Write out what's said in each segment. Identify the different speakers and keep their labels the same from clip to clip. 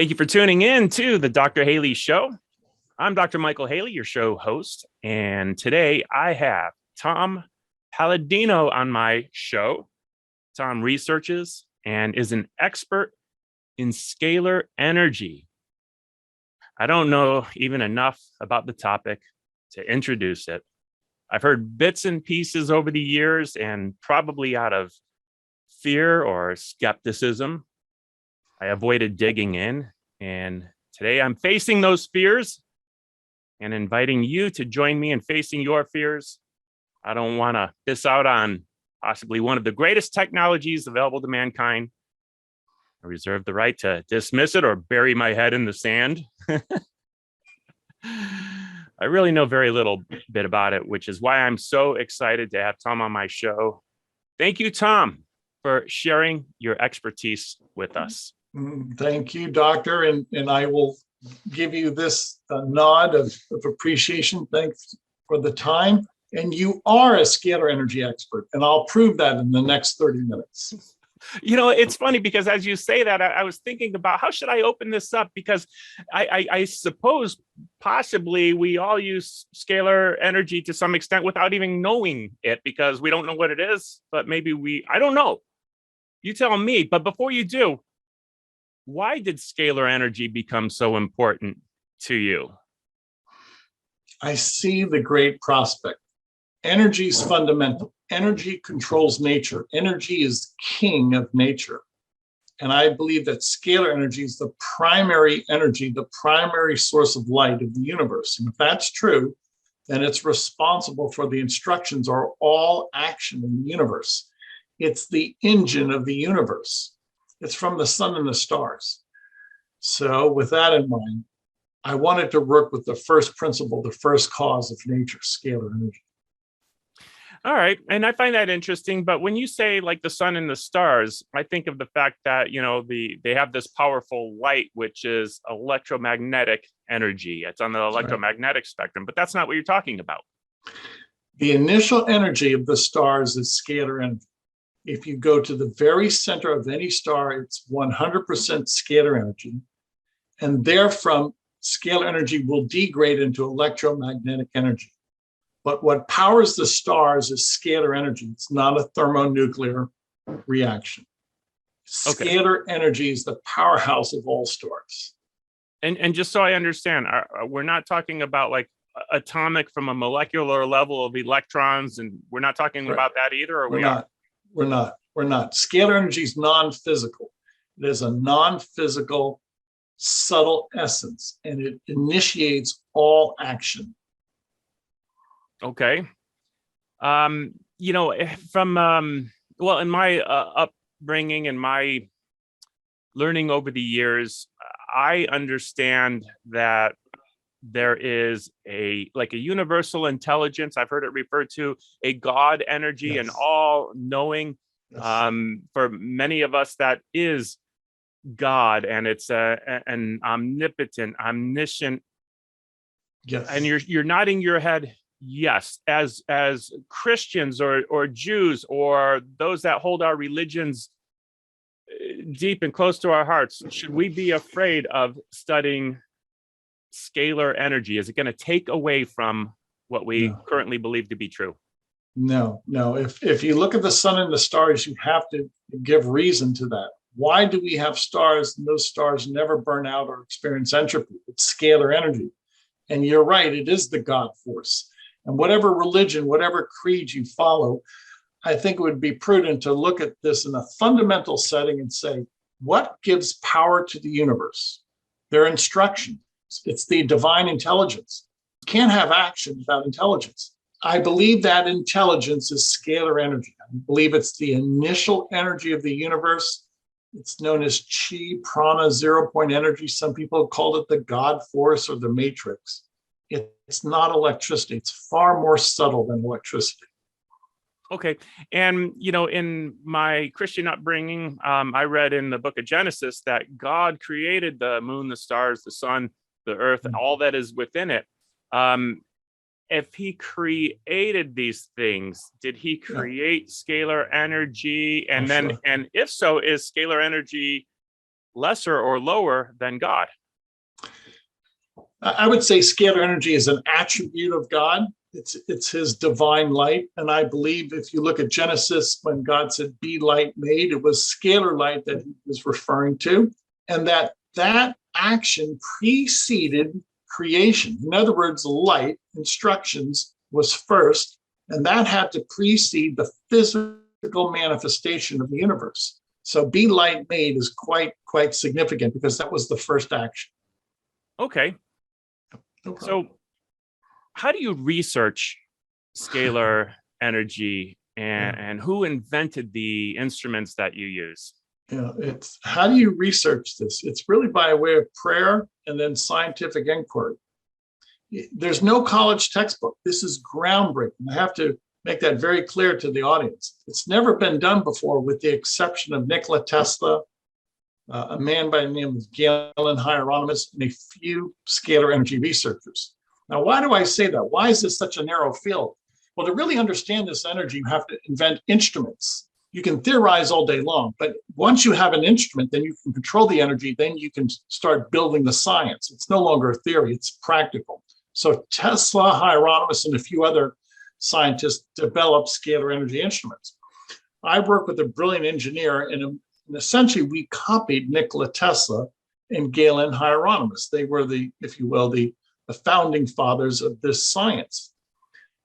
Speaker 1: Thank you for tuning in to the Dr. Haley Show. I'm Dr. Michael Haley, your show host, and today I have Tom Paladino on my show. Tom researches and is an expert in scalar energy. I don't know even enough about the topic to introduce it. I've heard bits and pieces over the years, and probably out of fear or skepticism, I avoided digging in, and today I'm facing those fears and inviting you to join me in facing your fears. I don't want to miss out on possibly one of the greatest technologies available to mankind. I reserve the right to dismiss it or bury my head in the sand. I really know very little bit about it, which is why I'm so excited to have Tom on my show. Thank you, Tom, for sharing your expertise with us.
Speaker 2: Thank you, Doctor. And I will give you this nod of appreciation. Thanks for the time. And you are a scalar energy expert, and I'll prove that in the next 30 minutes.
Speaker 1: You know, it's funny because as you say that, I was thinking about how should I open this up? Because I suppose possibly we all use scalar energy to some extent without even knowing it because we don't know what it is, but maybe I don't know. You tell me. But before you do, why did scalar energy become so important to you?
Speaker 2: I see the great prospect. Energy is fundamental. Energy controls nature. Energy is king of nature. And I believe that scalar energy is the primary energy, the primary source of light of the universe. And if that's true, then it's responsible for the instructions or all action in the universe. It's the engine of the universe. It's from the sun and the stars. So with that in mind, I wanted to work with the first principle, the first cause of nature, scalar energy.
Speaker 1: All right. And I find that interesting. But when you say like the sun and the stars, I think of the fact that, you know, they have this powerful light, which is electromagnetic energy. It's on the electromagnetic spectrum, but that's not what you're talking about.
Speaker 2: The initial energy of the stars is scalar energy. If you go to the very center of any star, it's 100% scalar energy. And therefrom, scalar energy will degrade into electromagnetic energy. But what powers the stars is scalar energy. It's not a thermonuclear reaction.
Speaker 1: Okay.
Speaker 2: Scalar energy is the powerhouse of all stars.
Speaker 1: And just so I understand, we're not talking about like atomic from a molecular level of electrons, and we're not talking about that either, or
Speaker 2: We're not. Scalar energy is non-physical. It is a non-physical, subtle essence, and it initiates all action.
Speaker 1: Okay. You know, from well, in my upbringing and my learning over the years, I understand that there is a universal intelligence. I've heard it referred to a God energy,
Speaker 2: Yes.
Speaker 1: and all knowing.
Speaker 2: Yes.
Speaker 1: For many of us, that is God, and it's an omnipotent, omniscient.
Speaker 2: Yes.
Speaker 1: And you're nodding your head. Yes, as Christians or Jews or those that hold our religions deep and close to our hearts, should we be afraid of studying scalar energy? Is it going to take away from what we currently believe to be true?
Speaker 2: No. If you look at the sun and the stars, you have to give reason to that. Why do we have stars and those stars never burn out or experience entropy? It's scalar energy. And you're right, it is the God force. And whatever religion, whatever creed you follow, I think it would be prudent to look at this in a fundamental setting and say, what gives power to the universe? Their instruction. It's the divine intelligence. You can't have action without intelligence. I believe that intelligence is scalar energy. I believe it's the initial energy of the universe. It's known as chi, prana, zero-point energy. Some people have called it the God force or the matrix. It's not electricity. It's far more subtle than electricity.
Speaker 1: Okay. And, you know, in my Christian upbringing, I read in the book of Genesis that God created the moon, the stars, the sun, the earth, all that is within it. If he created these things, did he create scalar energy? And then, and if so, is scalar energy lesser or lower than God?
Speaker 2: I would say scalar energy is an attribute of God. It's his divine light. And I believe if you look at Genesis, when God said, be light made, it was scalar light that he was referring to. And that action preceded creation. In other words, light, instructions, was first, and that had to precede the physical manifestation of the universe. So be light made is quite significant because that was the first action.
Speaker 1: Okay.
Speaker 2: No problem.
Speaker 1: So how do you research scalar energy and who invented the instruments that you use?
Speaker 2: It's how do you research this? It's really by way of prayer and then scientific inquiry. There's no college textbook. This is groundbreaking. I have to make that very clear to the audience. It's never been done before, with the exception of Nikola Tesla, a man by the name of Galen Hieronymus, and a few scalar energy researchers. Now, why do I say that? Why is this such a narrow field? Well, to really understand this energy, you have to invent instruments. You can theorize all day long, but once you have an instrument, then you can control the energy, then you can start building the science. It's no longer a theory, it's practical. So Tesla, Hieronymus, and a few other scientists developed scalar energy instruments. I work with a brilliant engineer, and essentially we copied Nikola Tesla and Galen Hieronymus. They were if you will, the founding fathers of this science.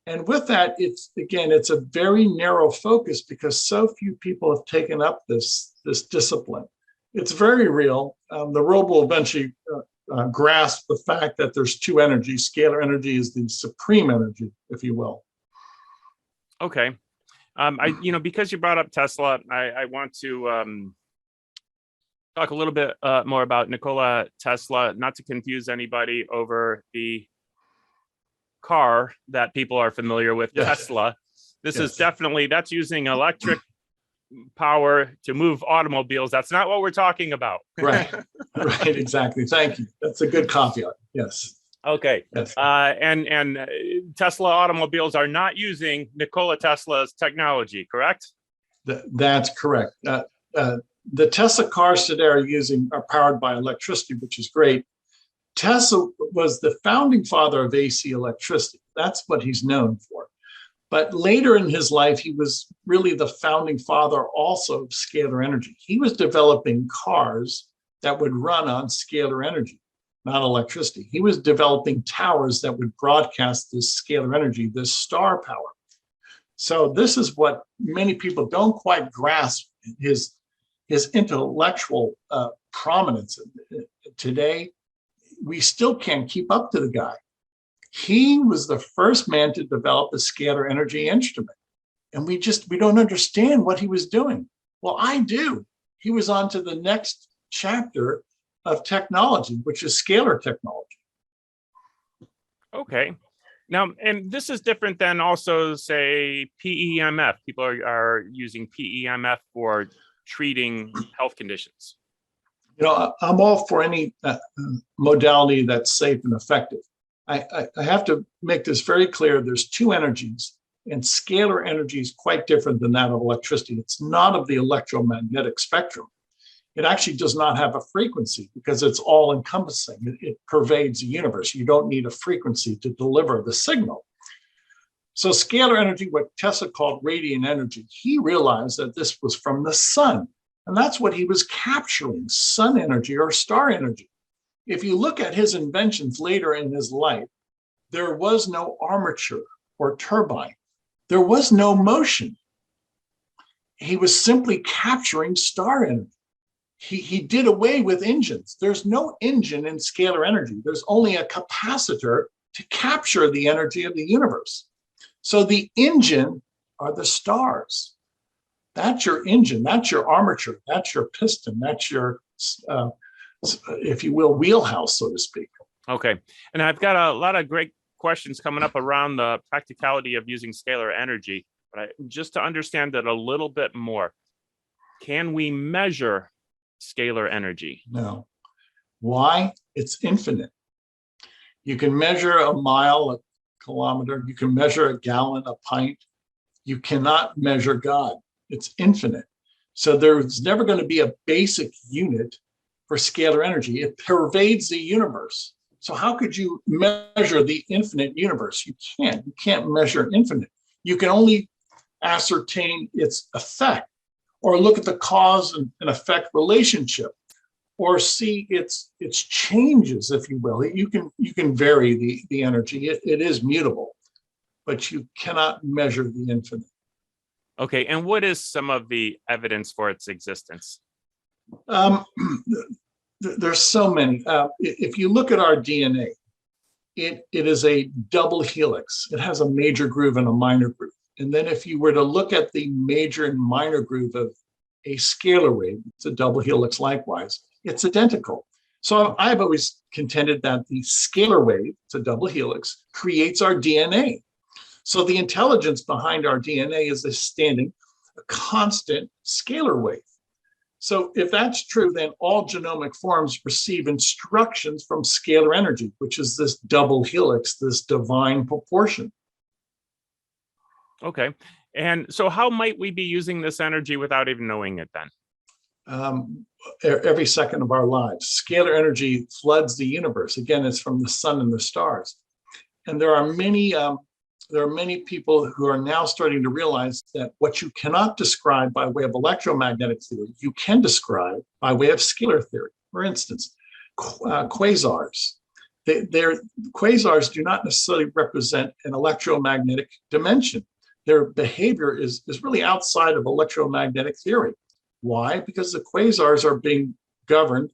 Speaker 2: And with that, it's a very narrow focus because so few people have taken up this discipline. It's very real. The world will eventually grasp the fact that there's two energies. Scalar energy is the supreme energy, if you will.
Speaker 1: Okay. Because you brought up Tesla, I want to talk a little bit more about Nikola Tesla, not to confuse anybody over the car that people are familiar with, yes. Tesla. This is definitely, that's using electric power to move automobiles. That's not what we're talking about.
Speaker 2: Right, exactly. Thank you. That's a good caveat. Yes.
Speaker 1: Okay. Yes. And Tesla automobiles are not using Nikola Tesla's technology, correct?
Speaker 2: That's correct. The Tesla cars today are powered by electricity, which is great. Tesla was the founding father of AC electricity. That's what he's known for. But later in his life, he was really the founding father also of scalar energy. He was developing cars that would run on scalar energy, not electricity. He was developing towers that would broadcast this scalar energy, this star power. So this is what many people don't quite grasp, his intellectual prominence. Today, we still can't keep up to the guy. He was the first man to develop a scalar energy instrument. And we don't understand what he was doing. Well, I do. He was on to the next chapter of technology, which is scalar technology.
Speaker 1: Okay. Now, and this is different than also, say, PEMF. People are using PEMF for treating health conditions.
Speaker 2: I'm all for any modality that's safe and effective. I have to make this very clear. There's two energies, and scalar energy is quite different than that of electricity. It's not of the electromagnetic spectrum. It actually does not have a frequency because it's all encompassing. It pervades the universe. You don't need a frequency to deliver the signal. So scalar energy, what Tesla called radiant energy, he realized that this was from the sun. And that's what he was capturing, sun energy or star energy. If you look at his inventions later in his life, there was no armature or turbine. There was no motion. He was simply capturing star energy. He did away with engines. There's no engine in scalar energy. There's only a capacitor to capture the energy of the universe. So the engine are the stars. That's your engine. That's your armature. That's your piston. That's your, if you will, wheelhouse, so to speak.
Speaker 1: Okay. And I've got a lot of great questions coming up around the practicality of using scalar energy. But just to understand that a little bit more, can we measure scalar energy?
Speaker 2: No. Why? It's infinite. You can measure a mile, a kilometer. You can measure a gallon, a pint. You cannot measure God. It's infinite. So there's never going to be a basic unit for scalar energy. It pervades the universe. So how could you measure the infinite universe? You can't. You can't measure infinite. You can only ascertain its effect, or look at the cause and effect relationship, or see its changes, if you will. You can vary the energy. It is mutable, but you cannot measure the infinite.
Speaker 1: Okay, and what is some of the evidence for its existence?
Speaker 2: There's so many. If you look at our DNA, it is a double helix. It has a major groove and a minor groove. And then if you were to look at the major and minor groove of a scalar wave, it's a double helix likewise, it's identical. So I've always contended that the scalar wave, it's a double helix, creates our DNA. So the intelligence behind our DNA is a constant scalar wave. So if that's true, then all genomic forms receive instructions from scalar energy, which is this double helix, this divine proportion.
Speaker 1: Okay. And so how might we be using this energy without even knowing it then?
Speaker 2: Every second of our lives. Scalar energy floods the universe. Again, it's from the sun and the stars. And there are many people who are now starting to realize that what you cannot describe by way of electromagnetic theory, you can describe by way of scalar theory. For instance, quasars. Quasars do not necessarily represent an electromagnetic dimension. Their behavior is really outside of electromagnetic theory. Why? Because the quasars are being governed,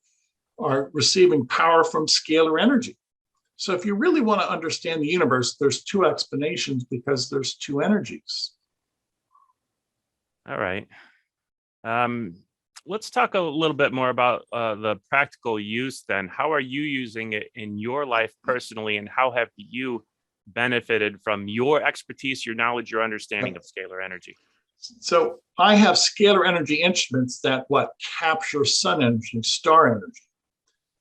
Speaker 2: are receiving power from scalar energy. So if you really want to understand the universe, there's two explanations because there's two energies.
Speaker 1: All right. Let's talk a little bit more about the practical use then. How are you using it in your life personally, and how have you benefited from your expertise, your knowledge, your understanding of scalar energy?
Speaker 2: So I have scalar energy instruments that capture sun energy, star energy.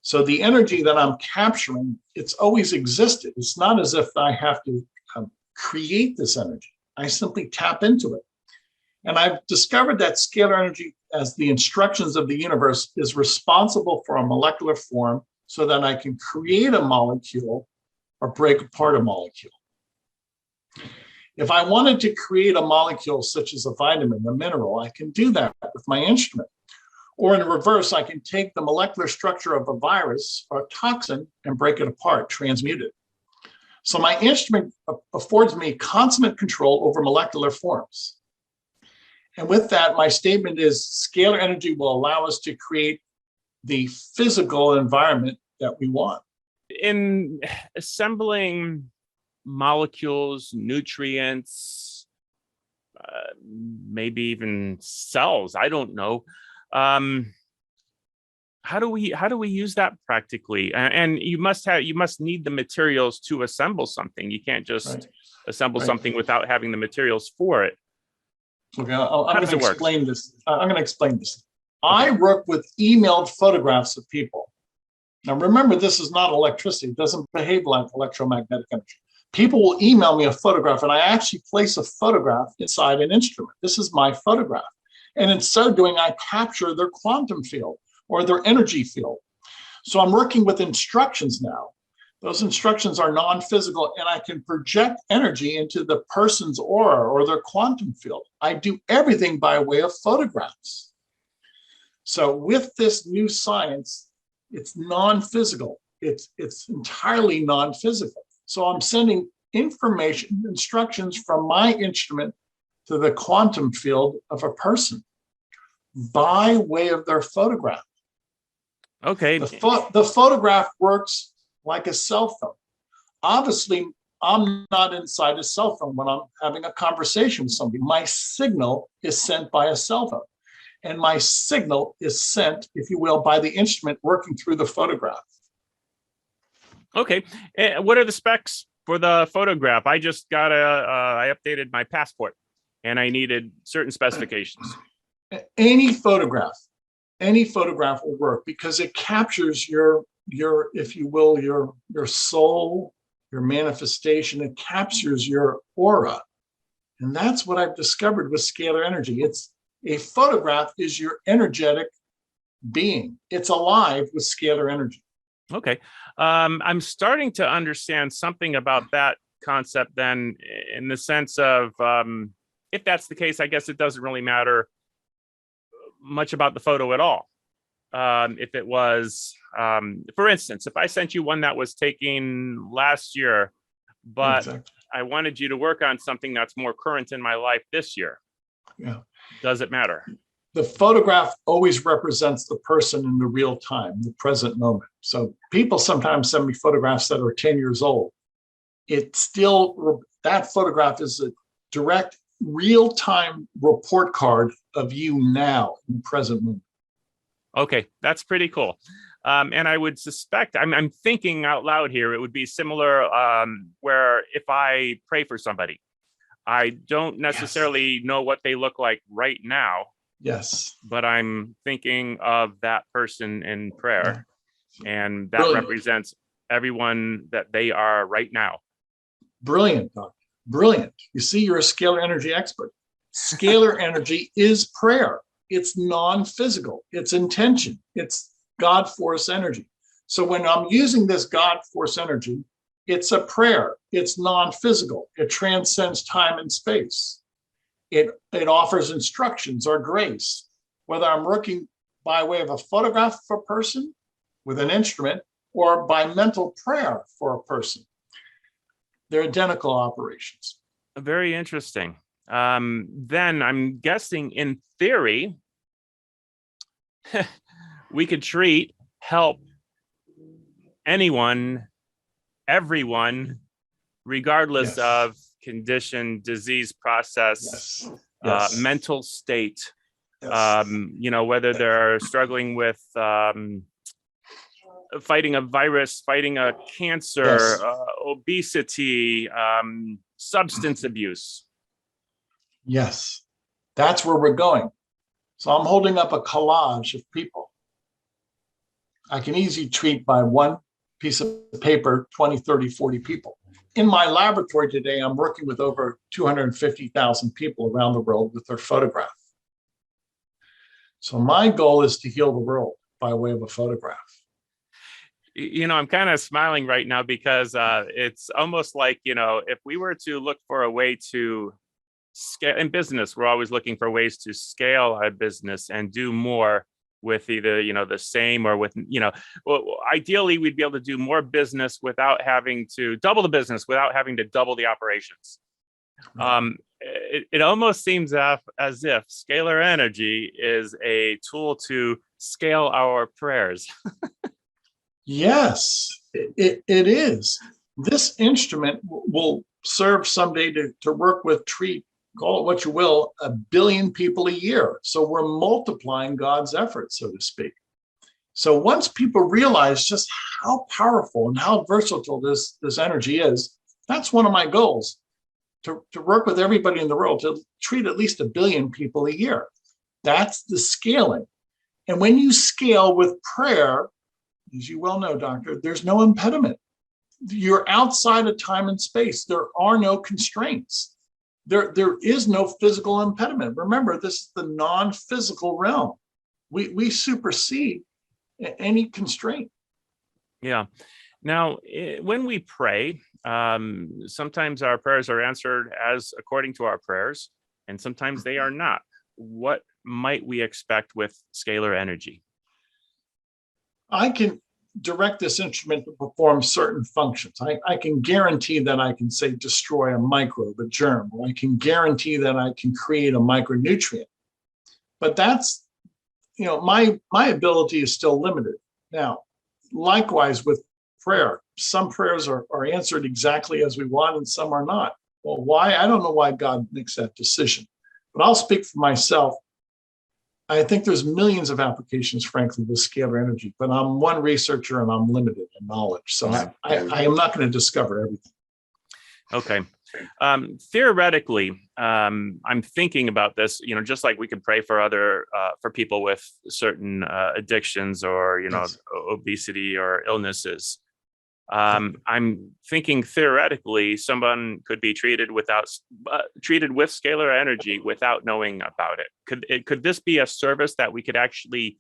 Speaker 2: So the energy that I'm capturing, it's always existed. It's not as if I have to create this energy. I simply tap into it. And I've discovered that scalar energy, as the instructions of the universe, is responsible for a molecular form so that I can create a molecule or break apart a molecule. If I wanted to create a molecule such as a vitamin, a mineral, I can do that with my instrument. Or in reverse, I can take the molecular structure of a virus or a toxin and break it apart, transmute it. So my instrument affords me consummate control over molecular forms. And with that, my statement is scalar energy will allow us to create the physical environment that we want.
Speaker 1: In assembling molecules, nutrients, maybe even cells, I don't know. How do we use that practically? And you must need the materials to assemble something. You can't just assemble something without having the materials for it.
Speaker 2: Okay, I'm going to explain this. I'm going to explain this. I work with emailed photographs of people. Now, remember, this is not electricity. It doesn't behave like electromagnetic energy. People will email me a photograph, and I actually place a photograph inside an instrument. This is my photograph. And in so doing, I capture their quantum field or their energy field. So I'm working with instructions now. Those instructions are non-physical, and I can project energy into the person's aura or their quantum field. I do everything by way of photographs. So with this new science, it's non-physical. It's entirely non-physical. So I'm sending information, instructions from my instrument to the quantum field of a person by way of their photograph.
Speaker 1: Okay.
Speaker 2: The photograph works like a cell phone. Obviously, I'm not inside a cell phone when I'm having a conversation with somebody. My signal is sent by a cell phone. And my signal is sent, if you will, by the instrument working through the photograph.
Speaker 1: Okay. What are the specs for the photograph? I just got I updated my passport and I needed certain specifications.
Speaker 2: Any photograph will work because it captures your if you will, your soul, your manifestation. It captures your aura. And that's what I've discovered with scalar energy. A photograph is your energetic being. It's alive with scalar energy.
Speaker 1: Okay. I'm starting to understand something about that concept then, in the sense of, if that's the case, I guess it doesn't really matter much about the photo at all. If it was, for instance, if I sent you one that was taken last year, but
Speaker 2: Exactly.
Speaker 1: I wanted you to work on something that's more current in my life this year,
Speaker 2: Yeah.
Speaker 1: does it matter?
Speaker 2: The photograph always represents the person in the real time, the present moment. So people sometimes send me photographs that are 10 years old. It still, that photograph is a direct real-time report card of you now in the present moment.
Speaker 1: Okay, that's pretty cool. And I would suspect, I'm thinking out loud here, it would be similar, where if I pray for somebody, I don't necessarily know what they look like right now,
Speaker 2: Yes.
Speaker 1: but I'm thinking of that person in prayer, and that
Speaker 2: Brilliant.
Speaker 1: represents everyone that they are right now.
Speaker 2: Brilliant, Doctor. Brilliant. You see, you're a scalar energy expert. Scalar energy is prayer. It's non-physical. It's intention. It's God force energy. So when I'm using this God force energy, it's a prayer. It's non-physical. It transcends time and space. It offers instructions or grace. Whether I'm working by way of a photograph for a person with an instrument or by mental prayer for a person, they're identical operations.
Speaker 1: Very interesting. Then I'm guessing, in theory, we could treat, help anyone, everyone, regardless of condition, disease process, mental state, whether they're struggling with fighting a virus, fighting a cancer, obesity, substance abuse.
Speaker 2: Yes, that's where we're going. So I'm holding up a collage of people. I can easily treat by one piece of paper 20, 30, 40 people. In my laboratory today, I'm working with over 250,000 people around the world with their photograph. So my goal is to heal the world by way of a photograph.
Speaker 1: I'm kind of smiling right now because it's almost like, if we were to look for a way to scale in business, we're always looking for ways to scale our business and do more with either, the same or with, ideally we'd be able to do more business without having to double the business, without having to double the operations. It almost seems as if scalar energy is a tool to scale our prayers.
Speaker 2: Yes, it is. This instrument will serve someday to work with, treat, call it what you will, 1 billion people a year. So we're multiplying God's effort, so to speak. So once people realize just how powerful and how versatile this energy is, that's one of my goals, to work with everybody in the world to treat at least 1 billion people a year. That's the scaling. And when you scale with prayer, as you well know, Doctor, there's no impediment. You're outside of time and space. There are no constraints. There is no physical impediment. Remember, this is the non-physical realm. We supersede any constraint.
Speaker 1: Yeah. Now, when we pray, sometimes our prayers are answered as according to our prayers, and sometimes they are not. What might we expect with scalar energy?
Speaker 2: I can direct this instrument to perform certain functions. I can guarantee that I can, say, destroy a microbe, a germ, or I can guarantee that I can create a micronutrient. But that's, my ability is still limited. Now, likewise with prayer, some prayers are answered exactly as we want and some are not. Well, why? I don't know why God makes that decision, but I'll speak for myself. I think there's millions of applications, frankly, with scalar energy, but I'm one researcher and I'm limited in knowledge. So I am not going to discover everything.
Speaker 1: Okay. Theoretically, I'm thinking about this, just like we could pray for for people with certain addictions or, obesity or illnesses. I'm thinking theoretically, someone could be treated with scalar energy without knowing about it. Could this be a service that we could actually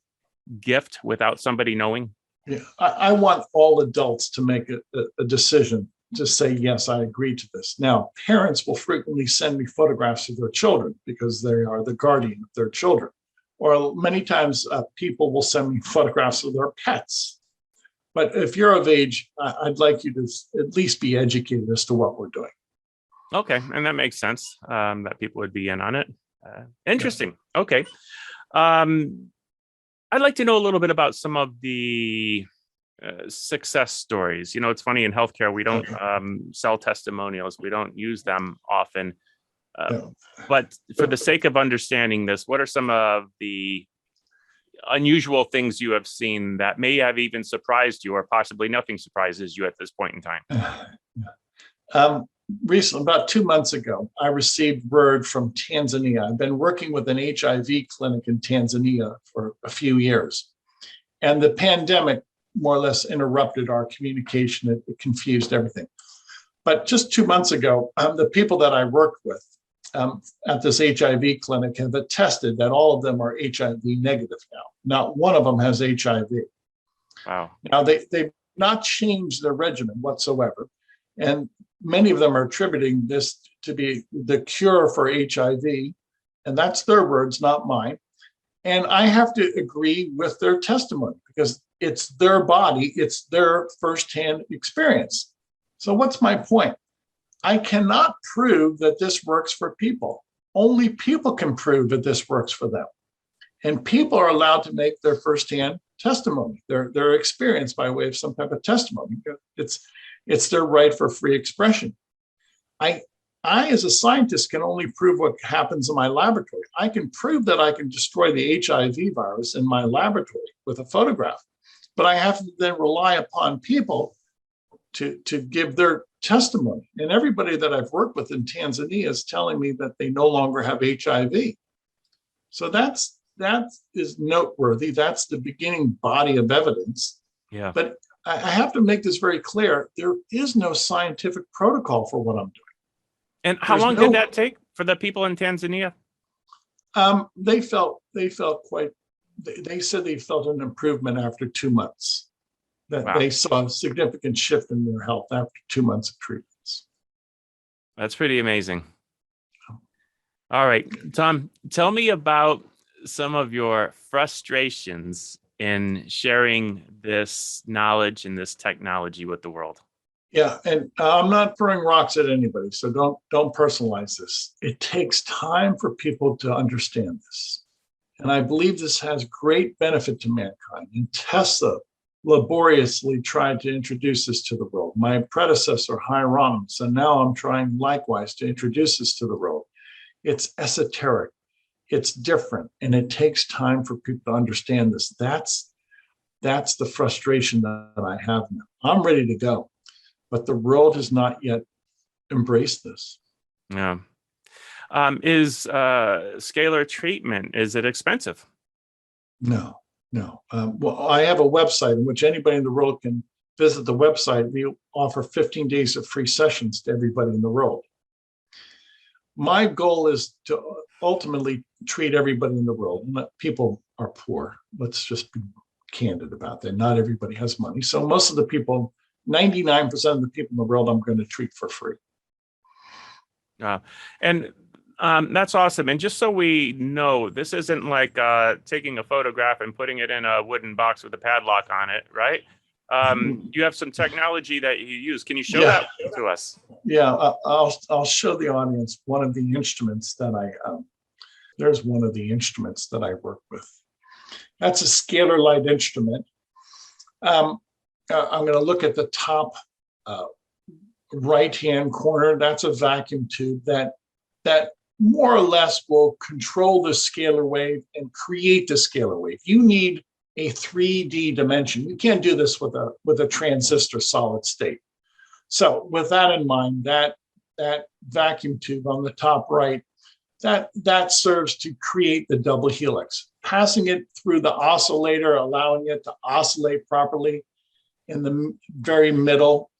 Speaker 1: gift without somebody knowing?
Speaker 2: Yeah, I want all adults to make a decision to say, yes, I agree to this. Now, parents will frequently send me photographs of their children because they are the guardian of their children. Or many times people will send me photographs of their pets. But if you're of age, I'd like you to at least be educated as to what we're doing.
Speaker 1: Okay, and that makes sense, that people would be in on it. Interesting. Yeah. Okay. I'd like to know a little bit about some of the success stories. It's funny, in healthcare, we don't sell testimonials. We don't use them often. But for the sake of understanding this, what are some of the unusual things you have seen that may have even surprised you, or possibly nothing surprises you at this point in time?
Speaker 2: Recently, about 2 months ago, I received word from Tanzania. I've been working with an HIV clinic in Tanzania for a few years. And the pandemic more or less interrupted our communication. It confused everything. But just 2 months ago, the people that I worked with at this HIV clinic have attested that all of them are HIV negative now. Not one of them has HIV.
Speaker 1: Wow.
Speaker 2: Now, they've not changed their regimen whatsoever. And many of them are attributing this to be the cure for HIV. And that's their words, not mine. And I have to agree with their testimony because it's their body, it's their firsthand experience. So what's my point? I cannot prove that this works for people. Only people can prove that this works for them. And people are allowed to make their firsthand testimony, their experience by way of some type of testimony. It's their right for free expression. I, as a scientist, can only prove what happens in my laboratory. I can prove that I can destroy the HIV virus in my laboratory with a photograph, but I have to then rely upon people to give their testimony. And everybody that I've worked with in Tanzania is telling me that they no longer have HIV. So that is noteworthy. That's the beginning body of evidence.
Speaker 1: Yeah.
Speaker 2: But I have to make this very clear. There is no scientific protocol for what I'm doing.
Speaker 1: And how long did that take for the people in Tanzania?
Speaker 2: They said they felt an improvement after 2 months, that
Speaker 1: Wow.
Speaker 2: They saw a significant shift in their health after 2 months of treatments.
Speaker 1: That's pretty amazing. All right, Tom, tell me about some of your frustrations in sharing this knowledge and this technology with the world.
Speaker 2: Yeah, and I'm not throwing rocks at anybody, so don't personalize this. It takes time for people to understand this. And I believe this has great benefit to mankind. And Tesla laboriously tried to introduce this to the world. My predecessor, Hieronymus, and now I'm trying likewise to introduce this to the world. It's esoteric, it's different, and it takes time for people to understand this. That's the frustration that I have now. I'm ready to go, but the world has not yet embraced this.
Speaker 1: Yeah. Is scalar treatment, is it expensive?
Speaker 2: No. Well, I have a website in which anybody in the world can visit the website. We offer 15 days of free sessions to everybody in the world. My goal is to ultimately treat everybody in the world. People are poor. Let's just be candid about that. Not everybody has money. So most of the people, 99% of the people in the world, I'm going to treat for free.
Speaker 1: And that's awesome. And just so we know, this isn't like taking a photograph and putting it in a wooden box with a padlock on it, right? You have some technology that you use. Can you show that to us?
Speaker 2: Yeah, I'll show the audience one of the instruments that there's one of the instruments that I work with. That's a scalar light instrument. I'm going to look at the top right-hand corner. That's a vacuum tube that more or less will control the scalar wave and create the scalar wave. You need a 3D dimension. You can't do this with a transistor solid state. So with that in mind, that vacuum tube on the top right, that serves to create the double helix, passing it through the oscillator, allowing it to oscillate properly. In the very middle,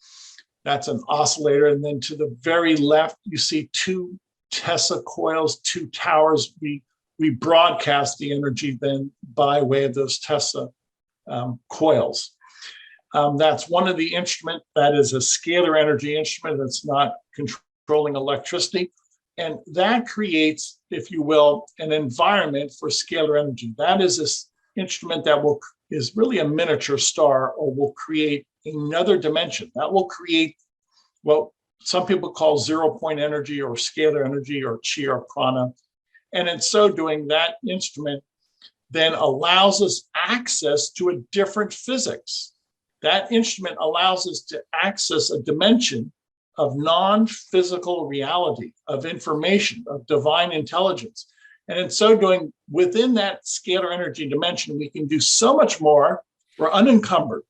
Speaker 2: that's an oscillator. And then to the very left, you see two Tesla coils, two towers. We we broadcast the energy then by way of those Tesla coils. That's one of the instrument that is a scalar energy instrument that's not controlling electricity. And that creates, if you will, an environment for scalar energy. That is this instrument that is really a miniature star, or will create another dimension. That will create what some people call 0-point energy or scalar energy or chi or prana. And in so doing, that instrument then allows us access to a different physics. That instrument allows us to access a dimension of non-physical reality, of information, of divine intelligence. And in so doing, within that scalar energy dimension, we can do so much more. We're unencumbered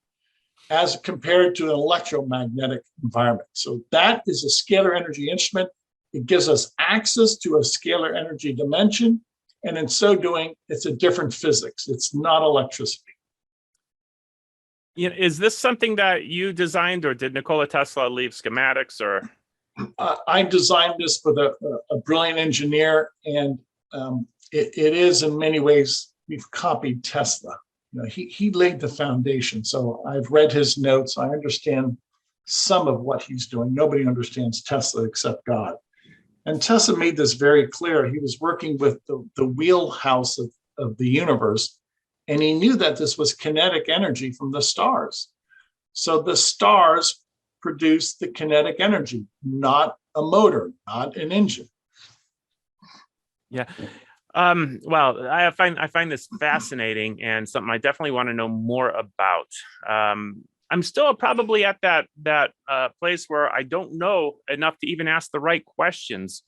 Speaker 2: as compared to an electromagnetic environment. So that is a scalar energy instrument. It gives us access to a scalar energy dimension. And in so doing, it's a different physics. It's not electricity.
Speaker 1: Is this something that you designed, or did Nikola Tesla leave schematics? Or
Speaker 2: I designed this with a brilliant engineer, and it is in many ways, we've copied Tesla. He laid the foundation. So I've read his notes. I understand some of what he's doing. Nobody understands Tesla except God. And Tesla made this very clear. He was working with the wheelhouse of the universe, and he knew that this was kinetic energy from the stars. So the stars produce the kinetic energy, not a motor, not an engine.
Speaker 1: Yeah. Well, I find this fascinating, and something I definitely want to know more about. I'm still probably at that place where I don't know enough to even ask the right questions.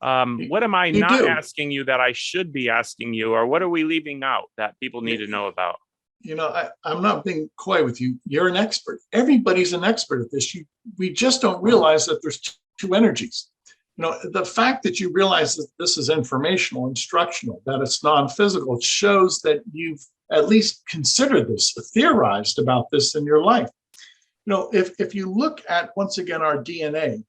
Speaker 1: What am I not asking you that I should be asking you, or what are we leaving out that people need to know about?
Speaker 2: I'm not being coy with you. You're an expert. Everybody's an expert at this. We just don't realize that there's two energies. The fact that you realize that this is informational, instructional, that it's non-physical, it shows that you've at least considered this, theorized about this in your life. If you look at, once again, our DNA,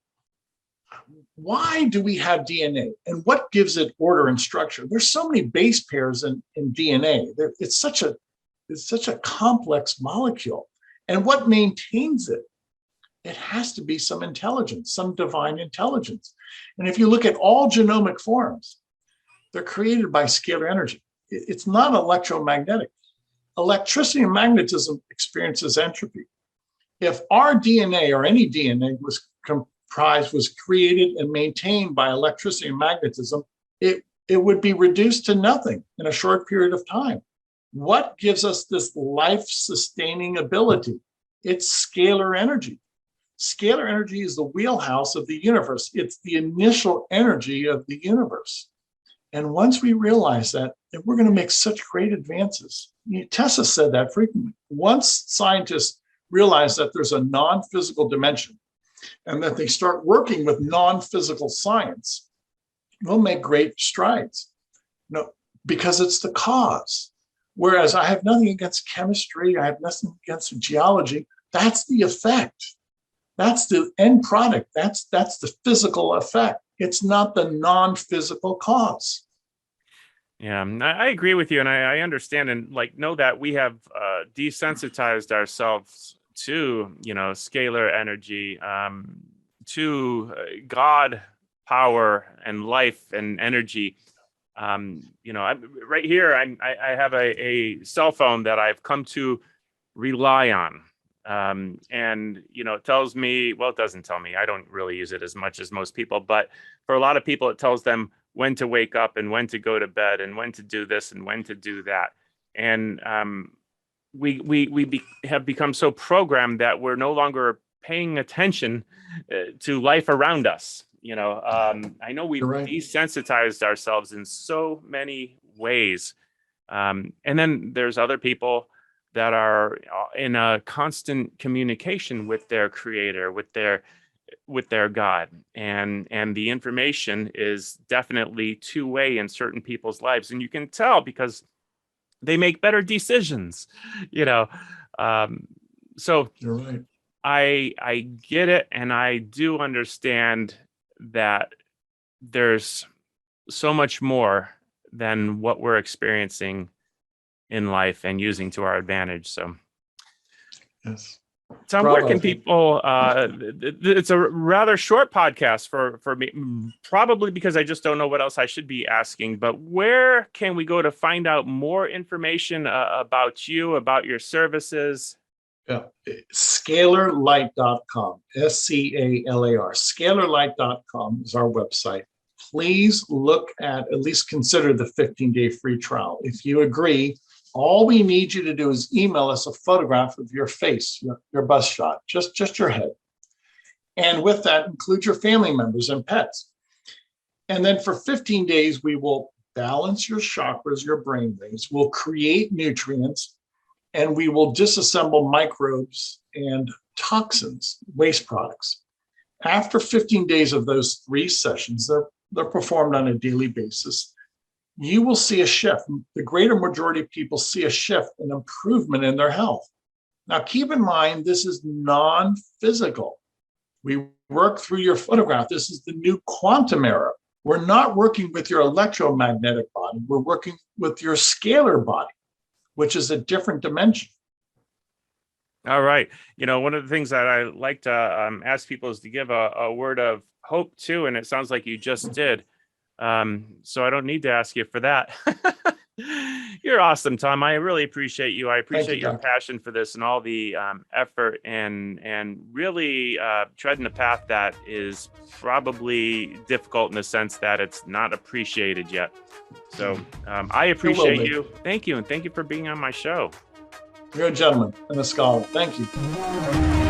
Speaker 2: why do we have DNA, and what gives it order and structure? There's so many base pairs in DNA. It's such a complex molecule. And what maintains it? It has to be some intelligence, some divine intelligence. And if you look at all genomic forms, they're created by scalar energy. It's not electromagnetic. Electricity and magnetism experiences entropy. If our DNA, or any DNA, was created and maintained by electricity and magnetism, it would be reduced to nothing in a short period of time. What gives us this life-sustaining ability? It's scalar energy. Scalar energy is the wheelhouse of the universe. It's the initial energy of the universe. And once we realize that, then we're going to make such great advances. Tesla said that frequently. Once scientists realize that there's a non-physical dimension, and that they start working with non-physical science, we'll make great strides. Because it's the cause. Whereas I have nothing against chemistry, I have nothing against geology. That's the effect. That's the end product. That's the physical effect. It's not the non-physical cause.
Speaker 1: Yeah, I agree with you, and I understand and know that we have desensitized ourselves to scalar energy, to God, power, and life and energy. Right here, I have a cell phone that I've come to rely on. And it tells me, well, it doesn't tell me, I don't really use it as much as most people, but for a lot of people, it tells them when to wake up and when to go to bed and when to do this and when to do that. And we have become so programmed that we're no longer paying attention to life around us. I know we've desensitized ourselves in so many ways. And then there's other people that are in a constant communication with their creator, with their God. And the information is definitely two-way in certain people's lives. And you can tell because they make better decisions, So
Speaker 2: you're right.
Speaker 1: I get it. And I do understand that there's so much more than what we're experiencing in life and using to our advantage. So,
Speaker 2: Yes.
Speaker 1: Tom,
Speaker 2: Bravo.
Speaker 1: where can people, it's a rather short podcast for me, probably because I just don't know what else I should be asking, but where can we go to find out more information about you, about your services?
Speaker 2: Yeah. Scalarlight.com, SCALAR. Scalarlight.com is our website. Please look at least consider the 15-day free trial. If you agree, all we need you to do is email us a photograph of your face, your bust shot, just your head. And with that, include your family members and pets. And then for 15 days, we will balance your chakras, your brain waves, we'll create nutrients, and we will disassemble microbes and toxins, waste products. After 15 days of those 3 sessions, they're performed on a daily basis. You will see a shift. The greater majority of people see a shift, an improvement in their health. Now, keep in mind, this is non-physical. We work through your photograph. This is the new quantum era. We're not working with your electromagnetic body. We're working with your scalar body, which is a different dimension.
Speaker 1: All right. One of the things that I like to ask people is to give a word of hope too. And it sounds like you just did. So I don't need to ask you for that. You're awesome, Tom. I really appreciate you. I appreciate your passion for this and all the effort and really treading a path that is probably difficult in the sense that it's not appreciated yet. So I appreciate you. Thank you. And thank you for being on my show.
Speaker 2: You're a gentleman and a scholar. Thank you.